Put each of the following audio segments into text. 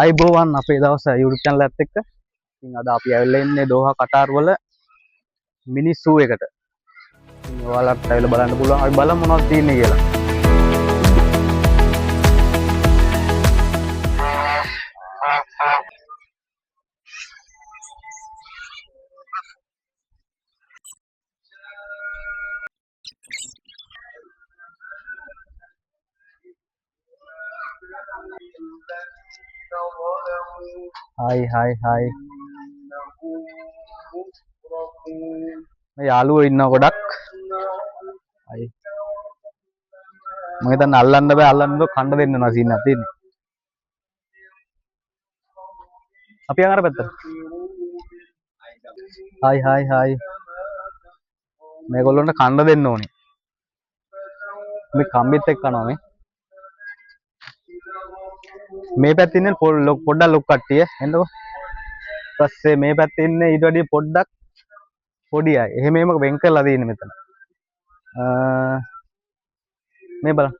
අයිබෝවන් අපේ දවස YouTube channel එකත් එක්ක. ඉතින් අද අපි ඇවිල්ලා ඉන්නේ දෝහා කටාර් වල මිනි සූ එකට. ඉතින් ඔයාලට ඇවිල්ලා බලන්න පුළුවන්. අපි බලමු මොනවද තියෙන්නේ කියලා. හායි මේ යාළුවෝ ඉන්නවා ගොඩක්. හයි මම හිතන්නේ අල්ලන්න බෑ, අල්ලන්න කන්න දෙන්න යනවා සීන් එකක් තියෙන්නේ. අපි යන් අර පැත්තට. හායි මේගොල්ලන්ට කන්න දෙන්න ඕනේ. මේ කම්බිත් එක්ක කනවා මේ පැත්තේ ඉන්නේ පොඩ්ඩක් ලොකු කට්ටිය එන්නකො. ඊපස්සේ මේ පැත්තේ ඉන්නේ ඊට වඩා පොඩ්ඩක් පොඩි අය. එහෙම වෙන් කරලා තියෙන්නේ මෙතන. මේ බලන්න.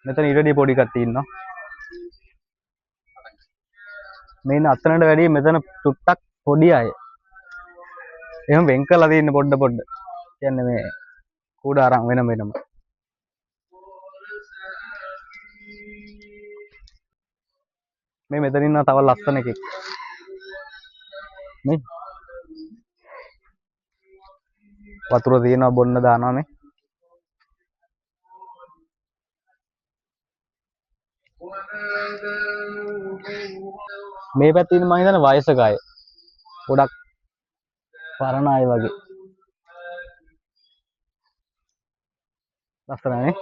මෙතන ඊට වඩා පොඩි කට්ටිය ඉන්නවා. මේ ඉන්න අතනට වැඩිය මෙතන චුට්ටක් පොඩි අය. එහෙම වෙන් කරලා තියෙන්නේ පොඩ. කියන්නේ මේ කූඩ අරන් වෙනම. මේ මෙතන ඉන්න තව ලස්සන එකෙක්. මේ වතුර තියෙනවා බොන්න දානවා මේ. මේ පැත්තේ ඉන්න මම හිතන්නේ වයසක අය. ගොඩක් පරණ අය වගේ. ලස්සනනේ.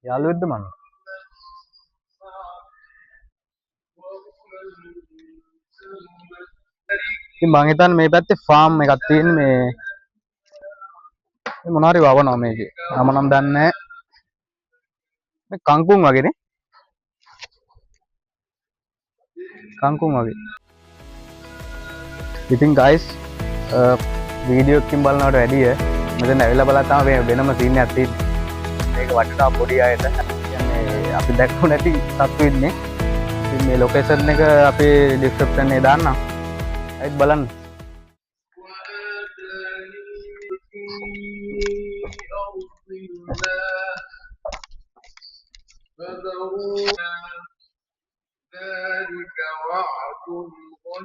යාළුවෙක්ද මම? ඉතින් මං හිතන්නේ මේ පැත්තේ ෆාම් එකක් තියෙන්නේ මේ මොනවා හරි වවනවා මේකේ. මම නම් දන්නේ නැහැ. මේ කංකුම් වගේනේ. කංකුම් වගේ. ඉතින් guys වීඩියෝ එකකින් බලනවට වැඩිය මෙතන ඇවිල්ලා බලලා තමයි වෙනම සීන් එකක් තියෙන්නේ. මේක වටේට පොඩි අයට කියන්නේ අපි දැක්කු නැති සත්තු ඉන්නේ. ඉතින් මේ ලොකේෂන් එක අපි ඩිස්ක්‍රිප්ෂන් එකේ දාන්නම්. ඒත් බලන්න.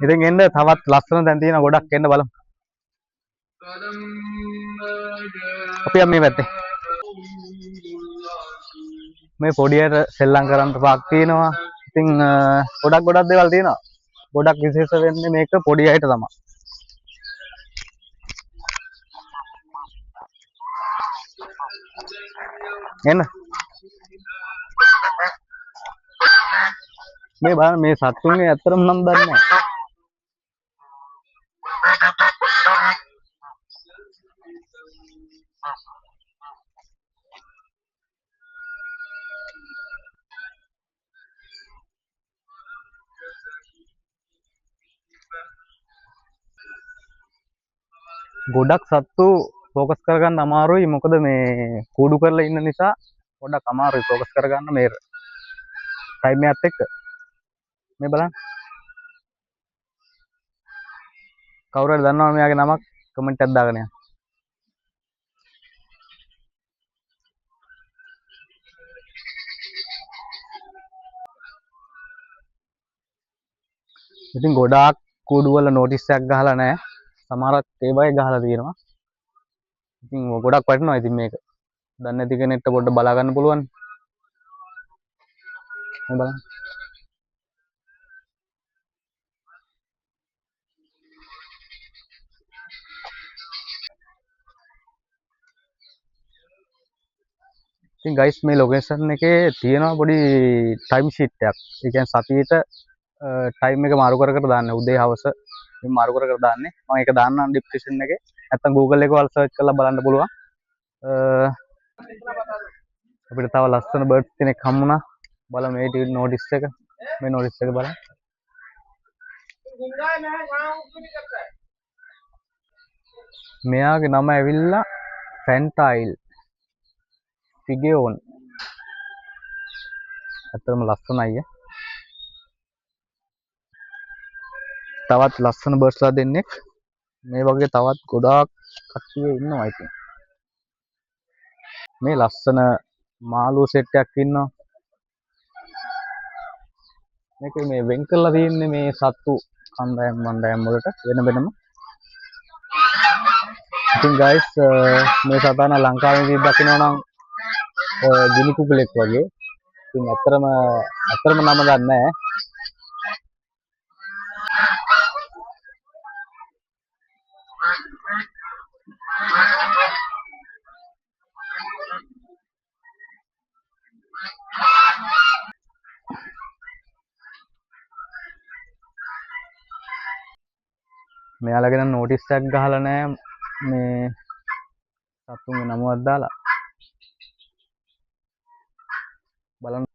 ඉතින් එන්න තවත් ලස්සන තැන් තියෙනවා ගොඩක් එන්න බලමු. අපි මේ පැත්තේ මේ පොඩියට සෙල්ලම් කරන්න පාක් තියෙනවා. ඉතින් ගොඩක් දේවල් තියෙනවා. ගොඩක් විශේෂ වෙන්නේ මේක පොඩි අයට තමයි. එන්න මේ බලන්න මේ සත්තුන්ගේ ඇත්තටම නම් දන්නේ නැහැ. ගොඩක් සත්තු ફોકસ කරගන්න අමාරුයි. මොකද මේ කූඩු කරලා ඉන්න නිසා ගොඩක් අමාරුයි ફોકસ කරගන්න මේ ටයිම් එකත් එක්ක. මේ බලන්න. කවුරු හරි දන්නවද මෙයාගේ නමක්? කමෙන්ට් එකක් දාගෙන යන්න. ඉතින් ගොඩාක් කූඩු වල නෝටිස් එකක් ගහලා නැහැ. සමහරක් ඒවයි ගහලා තියෙනවා. ඉතින් ගොඩක් වටිනවා. ඉතින් මේක දන්නේ නැති කෙනෙක්ට පොඩ්ඩක් බලා ගන්න පුළුවන්. මේ බලන්න. ඉතින් guys මේ ලොකේෂන් එකේ තියෙනවා පොඩි ටයිම් ෂීට් එකක්. ඒ කියන්නේ සතියේට ටයිම් එක මාරු කර දාන්න. උදේ හවස මේ මාරු කර දාන්නේ. මම ඒක දාන්නම් ඩිස්ක්‍රිප්ෂන් එකේ. නැත්නම් Google එකේ වල සර්ච් කරලා බලන්න පුළුවන්. අපිට තව ලස්සන බර්ඩ්ස් කෙනෙක් හම්බුණා. බලමු මේ නෝටිස් එක. මේ නෝටිස් එක බලන්න. මෙයාගේ නම ඇවිල්ලා ෆැන්ටයිල් ෆිගියෝන්. ඇත්තටම ලස්සනයි. තවත් ලස්සන බර්ඩ්ස්ලා දෙන්නෙක් මේ වගේ තවත් ගොඩාක් කට්ටිය ඉන්නවා ඉතින්. මේ ලස්සන මාළු සෙට් එකක් ඉන්නවා. මේක මේ වෙන් කරලා තියෙන්නේ මේ සත්තු කණ්ඩායම් වලට වෙන වෙනම. ඉතින් guys මේ සතාන ලංකාවේ දකින්න නම් ගිනි කුකුලෙක් වගේ. ඉතින් ඇත්තටම නම දන්නේ නැහැ. මෙයාලගේ නම් නෝටිස් එකක් ගහලා නැහැ මේ සතුන්ගේ නමවත් දාලා. බලන්න.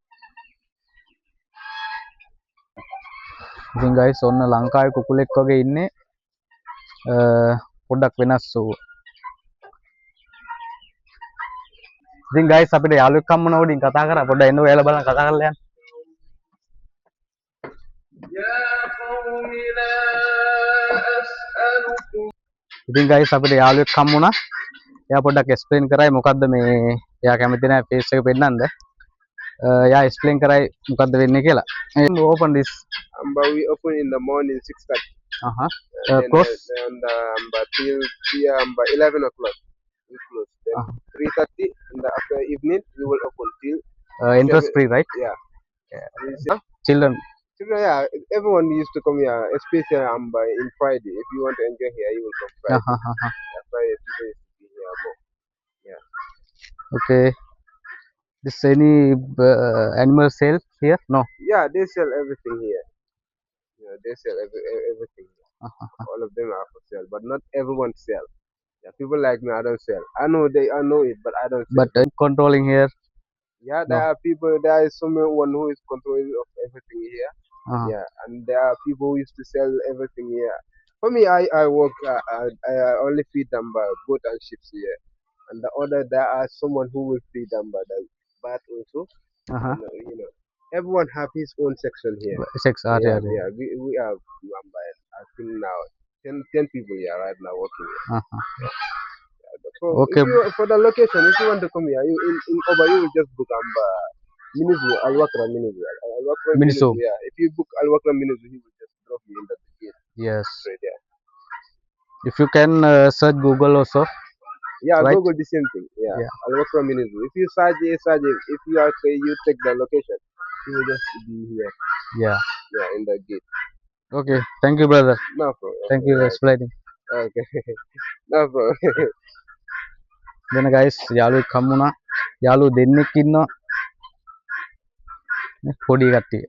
ඉතින් guys ඔන්න ලංකාවේ කුකුලෙක් වගේ ඉන්නේ පොඩ්ඩක් වෙනස් වූ. ඉතින් guys අපිට යාළුවෙක් හම්බුණා උඩින් කතා කරා. පොඩ්ඩක් එන්න ඔයාලා බලන්න කතා කරලා යන්න. ඉතින් guys අපිට යාළුවෙක් හම්බුණා. එයා පොඩ්ඩක් එක්ස්ප්ලেইন කරයි මොකද්ද මේ එයා කැමති නැහැ ෆේස් එක පෙන්නන්න. එයා එක්ස්ප්ලেইন කරයි මොකද්ද වෙන්නේ කියලා. Open this. But we open in the morning 6:30. Close. And but till 11 o'clock we close. Then 3:30 in the after evening we will open till interest free, right? Yeah. Children. Yeah, everyone used to come here, especially in Friday. If you want to enjoy here, you will come Friday. Friday people used to be here more. Yeah. Okay. This any animal sale here? No. Yeah, they sell everything here. Yeah, they sell everything. All of them are for sale, but not everyone sell. Yeah, people like me, I don't sell. I know it, but I don't sell. But controlling here. Yeah, there are people. There is someone who is controlling of everything here. Yeah, and there are people who used to sell everything here. For me, I work. I only feed them by goat and sheep here, and the other there are someone who will feed them by the bat also. Everyone have his own section here. Yeah. We have I think now 10 people here right now working here. So okay. For the location, if you want to come here, you in Oba, you will just book Minizu, Al-Wakra Minizu. Minizu. Yeah, if you book Al-Wakra Minizu, he will just drop you in the gate. Yes. Straight there. If you can search Google also. Yeah, right? Google the same thing. Yeah. Al-Wakra Minizu. If you search if you are say you take the location, he will just be here. Yeah, in the gate. Okay, thank you brother. No problem. Thank you for explaining. Okay. No problem. Then guys යාළුවෙක් හම්බුණා. යාළුවෝ දෙන්නෙක් ඉන්නවා. පොඩි කට්ටිය.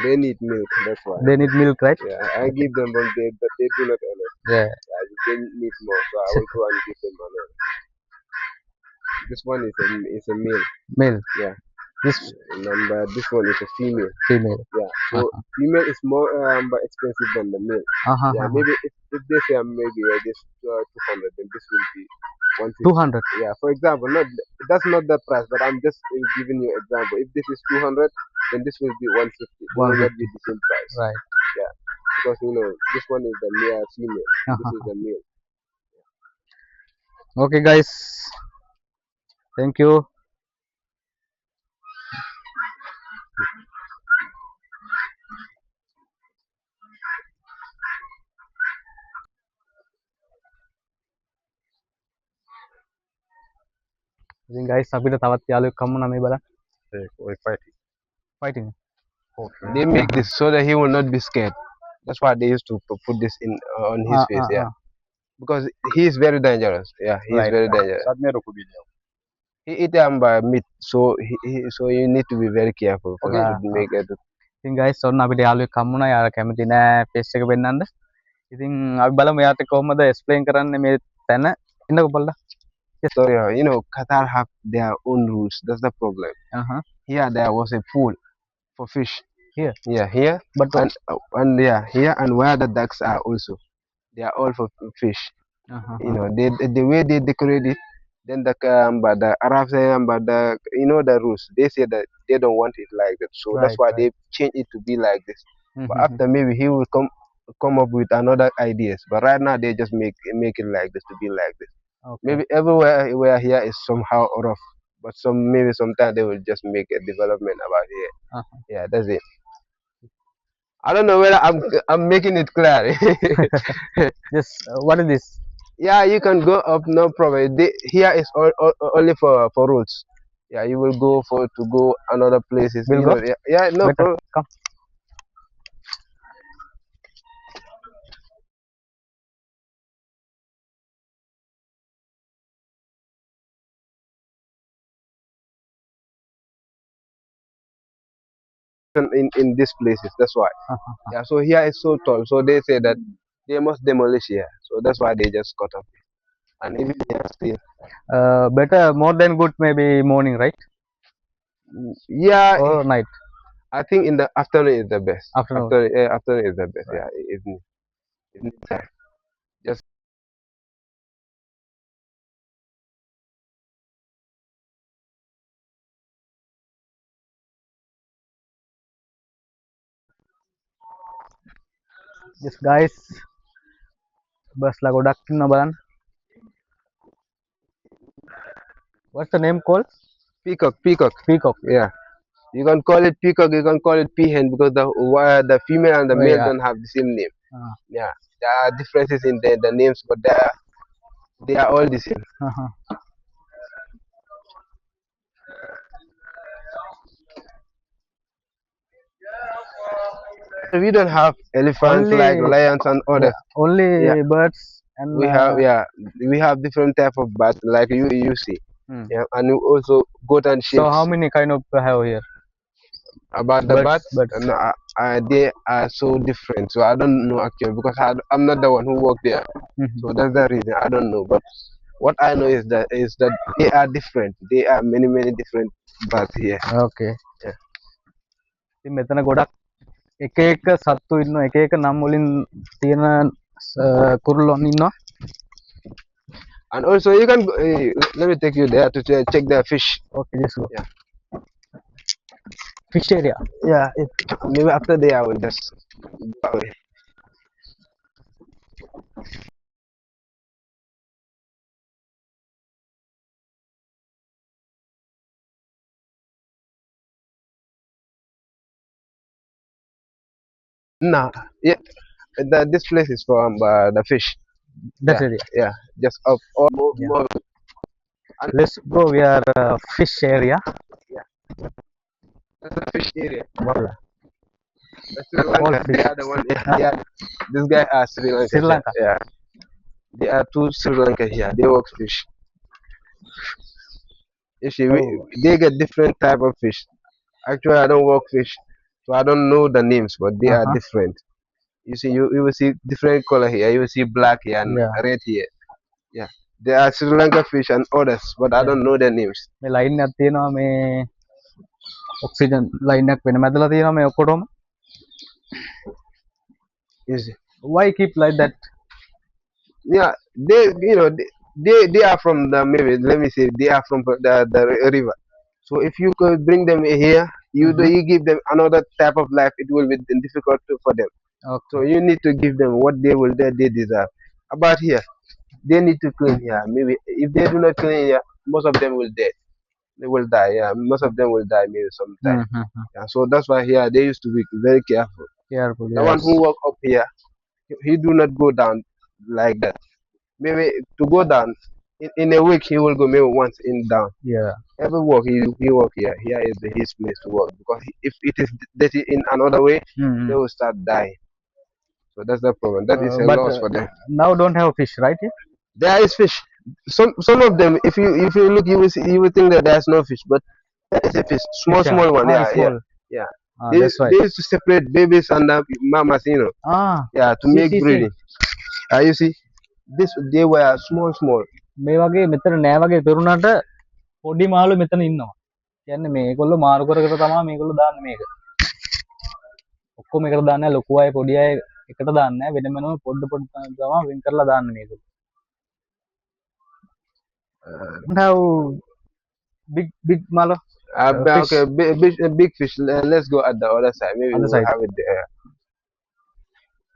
They need milk, that's why. They need milk, right? Yeah, I give them one day, but they do not earn it. Yeah. They need more, so I will go and give them money. This one is a male. Male. Yeah. This this one is a female. Female. Yeah. So female is more expensive than the male. Yeah. Maybe if they say maybe this 200, then this will be 150. 200. Yeah. For example, that's not the price, but I'm just giving you example. If this is 200, then this will be 150. It will not be the same price. Right. Yeah. Because this one is the male female. This is the male. Okay, guys. Thank you. ඉතින් guys අපිට තවත් යාළුවෙක් හම්බුණා මේ බලන්න. We're fighting. Okay. They make this so that he will not be scared. That's why they used to put this in on his face. Yeah. Because he is very dangerous. Yeah, he is very dangerous. He eat meat, so so you need to be very careful for him to make it. ඉතින් guys ඔන්න අපිට යාළුවෙක් හම්බුණා. යාළුවා කැමති නෑ face එක පෙන්නන්න. ඉතින් අපි බලමු එයාට කොහොමද explain කරන්නේ මේ තැන. එන්නකො බලලා. So Qatar have their own rules. That's the problem. Here there was a pool for fish. Here. Yeah, here. But and yeah, here and where the ducks are also, they are all for fish. They the way they decorate it. Then but the Arabs say, but the rules. They say that they don't want it like that, so that's why they change it to be like this. But after maybe he will come up with another ideas. But right now they just make it like this to be like this. Maybe everywhere where here is somehow rough, but maybe sometimes they will just make a development about here. Yeah, that's it. I don't know whether I'm making it clear. Yes. What is this? Yeah, you can go up, no problem. Here is only for roads. Yeah, you will go to go another places. We'll go? Yeah, no problem. Come. In these places, that's why. Yeah, so here is so tall, so they say that they must demolish here, so that's why they just cut off. And even they are still Better, more than good, maybe morning, right? Yeah, or night. I think in the afternoon is the best. Afternoon. Afternoon is the best. Yeah, evening time. Just Yes, guys. Bus Lagodak Nabaran. What's the name called? peacock. Peacock. Yeah, you can call it peacock. You can call it peahen because the female and the male yeah. don't have the same name. Yeah, there are differences in the names, but they are all the same. We don't have elephants like lions and others. Only birds, and we have different type of birds like you see. Yeah, and you also goat and sheep. So how many kind of have here? About the birds, they are so different. So I don't know actually because I'm not the one who worked there. So that's the reason I don't know. But what I know is that they are different. They are many different birds here. Okay. Yeah. මෙතන ගොඩක් එක සත්තු ඉන්න එක නම් වලින් තියෙන කුරුල්ලන් ඉන්නවා. And also you can let me take you there to check the fish. Okay, just go. Yeah. Fish area. Yeah, maybe after there I will just go away. No, yeah, this place is for the fish. That area. Yeah, just up or more. Let's go. We are fish area. Yeah, that's the fish area. Wow. That's the other one. Yeah, this guy are Sri Lanka. Sri Lanka. Yeah, they are two Sri Lanka here. They work fish. You see, they get different type of fish. Actually, I don't work fish, so I don't know the names, but they are different. You see, you will see different color here. You will see black here and red here. Yeah, there are Sri Lanka fish and others, but I don't know their names. මේ line එකක් තියෙනවා මේ oxygen line එකක් වෙන මැදලා තියෙනවා මේ ඔක්කොටම. You see, why keep like that? Yeah, they are from the maybe let me say they are from the river. So if you could bring them here, you give them another type of life. It will be difficult for them. Okay. So you need to give them what they deserve. About here, they need to clean here. Maybe if they do not clean here, most of them will dead. They will die. Yeah, most of them will die maybe sometime. Yeah, so that's why here they used to be very careful. Careful. The one who walk up here, he do not go down like that. Maybe to go down in a week he will go maybe once in down. Yeah. Every work he work here. Here is his place to work because if it is dirty in another way, they will start dying. So that's the problem. That is a loss for them. Now don't have fish, right? There is fish. Some of them, if you look, you will think that there's no fish, but there is a fish, small one. Yeah. That's right. They used to separate babies and mamas, Yeah, to make breeding. You see, they were small. මේ වගේ මෙතන නෑ වගේ පෙරුණාට පොඩි මාළු මෙතන ඉන්නවා. කියන්නේ මේගොල්ලෝ මාරු කර කර තමයි මේගොල්ලෝ දාන්නේ මේක. ඔක්කොම එකට දාන්නේ නැහැ. ලොකු අය පොඩි අය එකට දාන්නේ නැහැ. වෙන වෙනම පොඩ පොඩ තමයි වෙන් කරලා දාන්නේ මේගොල්ලෝ. How big malo? Fish. Okay, big fish. Let's go at the other side. Maybe Other we'll side. have it there.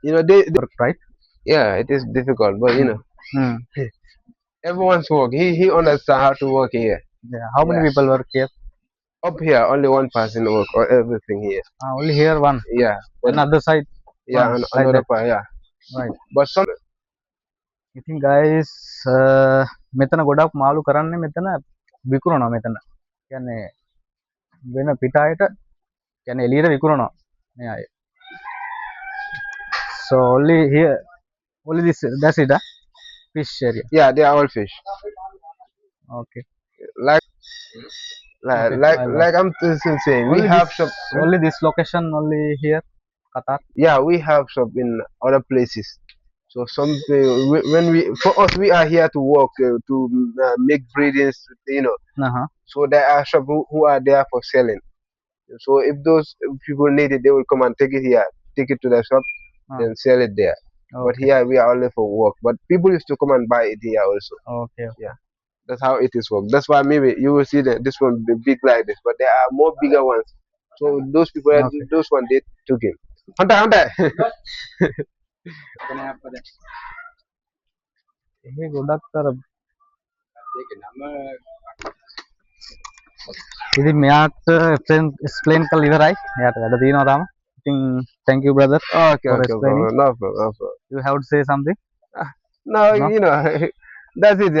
You know, they Right? yeah, it is difficult, but you know, Hmm. everyone's work. He understand how to work here. Yeah. How many Yeah. people work here? Up here, only one person work or everything here. Only here one. Yeah, but Another side. yeah, One, on like another that. part, yeah. Right. But some ඉතින් guys මෙතන ගොඩක් මාළු කරන්නේ මෙතන විකුණනවා මෙතන. කියන්නේ වෙන පිට අයට කියන්නේ එළියට විකුණනවා මේ අය. So only this that's it. Fish area. yeah, they are all fish. Okay. Like Okay, like I'm still saying, we Only have this, shop. only this location only here, Qatar. Yeah, we have shop in other places. So when we for us we are here to work to make breedings, you know. Uh-huh. So there are shop who are there for selling. So if those people need it, they will come and take it here, take it to the shop, then sell it there. But Okay. here we are only for work. But people used to come and buy it here also. Okay. Yeah, that's how it is work. That's why maybe you will see that this one be big like this, but there are more bigger ones. So those people, Okay. those one they took him. Hunter. එහෙ ගොඩක් අර ඉතින් මෙයාට explain කරලා ඉවරයි. එයාට වැඩ තියෙනවා තාම. ඉතින් thank you brother. Okay, for okay, explaining. no problem, no problem. You have to say something? No, you know, that's it.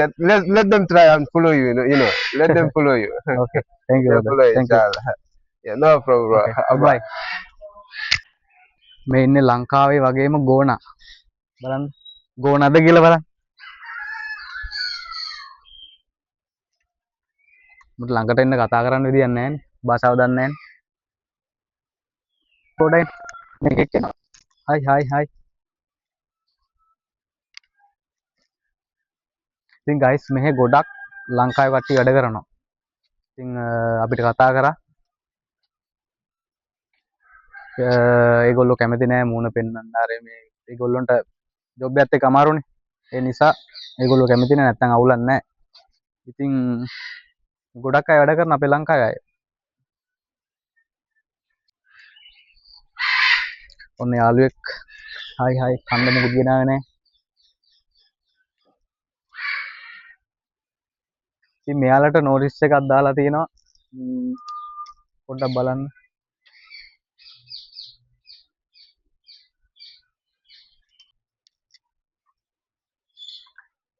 Let them try and follow you. You know, let them follow you. Okay. Thank you They brother. follow you, Thank you. inshallah. Yeah, no problem, bro. Okay. Bye. මේ ඉන්නේ ලංකාවේ වගේම ගෝනා. බලන්න. ගෝනාද කියලා බලන්න. මට ළඟට එන්න කතා කරන්න විදියක් නැහැ නේ. භාෂාව දන්නේ නැහැ නේ. පොඩයි මේක එක්කෙනා. Hi. ඉතින් guys මෙහෙ ගොඩක් ලංකාවේ කට්ටිය වැඩ කරනවා. ඉතින් අපිට කතා කරා ඒගොල්ලෝ කැමති නෑ මූණ පෙන්වන්න. අර මේ ඒගොල්ලන්ට ජොබ් එකත් එක්ක අමාරුනේ. ඒ නිසා ඒගොල්ලෝ කැමති නෑ නැත්තම් අවුලක් නෑ. ඉතින් ගොඩක් අය වැඩ කරන අපේ ලංකාවේ අය. ඔන්න යාළුවෙක් හයි කන්න මොකද ගෙනාවේ නෑ. ඉතින් මෙයාලට නෝටිස් එකක් දාලා තියෙනවා. පොඩ්ඩක් බලන්න.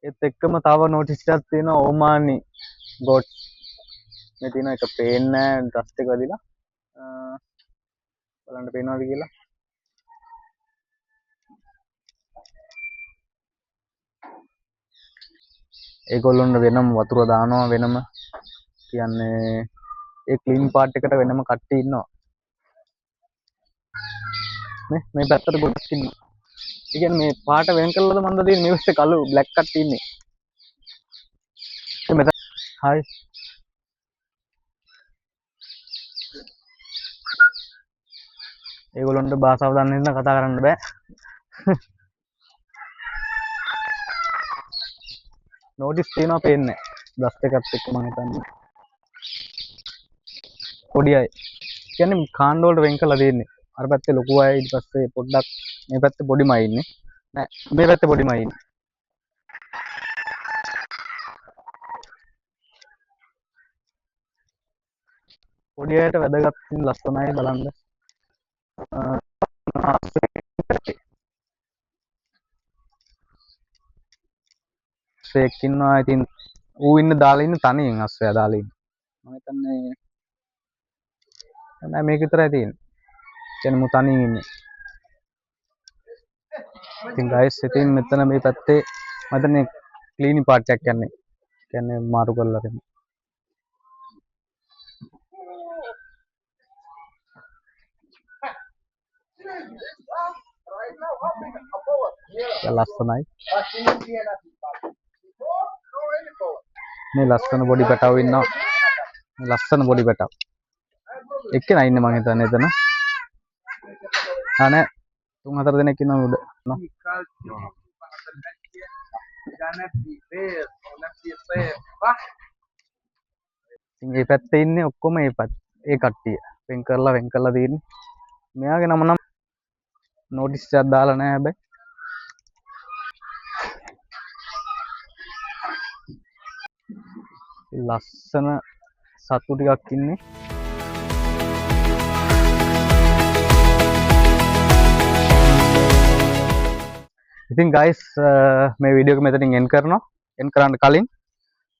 ඒත් එක්කම තව නෝටිස් එකක් තියෙනවා ඕමානි ගොට්. මේ තියෙන එක පේන්නේ නැහැ ඩස්ට් එක වදිලා. බලන්න පේනවද කියලා. ඒගොල්ලොන්ට වෙනම වතුර දානවා වෙනම. කියන්නේ ඒ ක්ලීන් පාර්ට් එකට වෙනම කට්ටිය ඉන්නවා. මේ පැත්තට ගොඩක් ඉන්නවා. ඒ කියන්නේ මේ පාට වෙන කළාද මන්ද තියෙන්නේ මේ උස්සේ කළු බ්ලැක් කට්ටිය ඉන්නේ. මෙතන හයි ඒගොල්ලොන්ට භාෂාව දන්නේ නැත්නම් කතා කරන්න බෑ. නෝටිස් තියෙනවා පේන්නේ නැහැ. ඩස්ට් එකත් එක්ක මම හිතන්නේ. පොඩි අය. කියන්නේ කාණ්ඩ වලට වෙන් කරලා තියෙන්නේ. අර පැත්තේ ලොකු අය ඊට පස්සේ පොඩ්ඩක් මේ පැත්තේ පොඩිම අය ඉන්නේ. නෑ මේ පැත්තේ පොඩිම අය ඉන්නේ. පොඩි අයට වැදගත් ලස්සනයි බලන්න. සේක් ඉන්නවා. ඉතින් ඌ ඉන්න දාලා ඉන්න තනියෙන් අස්සයා දාලා ඉන්න. මම හිතන්නේ නෑ මේක විතරයි තියෙන්නේ. කියන්නේ මු තනියෙන් ඉන්නේ. ඉතින් guys ඉතින් මෙතන මේ පැත්තේ මම හිතන්නේ ක්ලීනින් පාර්ට් එකක් යන්නේ. කියන්නේ මාරු කරලා තියෙනවා. ලස්සනයි. මේ ලස්සන බොඩි පැටව ඉන්නවා. මේ ලස්සන බොඩි පැටව. එක්කෙනා ඉන්නේ මං හිතන්නේ එතන. අනේ 3-4 දෙනෙක් ඉන්නවා උඩ. ඉතින් මේ පැත්තේ ඉන්නේ ඔක්කොම ඒ කට්ටිය. වෙන් කරලා තියෙන්නේ. මෙයාගේ නම නම් නෝටිස් එකක් දාලා නැහැ හැබැයි. ලස්සන සත්තු ටිකක් ඉන්නේ. ඉතින් guys මේ වීඩියෝ එක මෙතනින් end කරනවා. end කරන්න කලින්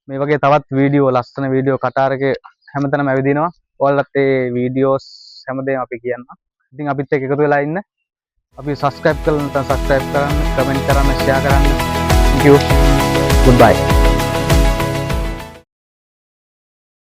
මේ වගේ තවත් වීඩියෝ ලස්සන වීඩියෝ කටාරකේ හැමතැනම ඇවිදිනවා. ඔයාලට ඒ වීඩියෝස් හැමදේම අපි කියන්නම්. ඉතින් අපිත් එක්ක එකතු වෙලා ඉන්න. අපි subscribe කරලා නැත්නම් subscribe කරන්න, comment කරන්න, share කරන්න. Thank you. Goodbye.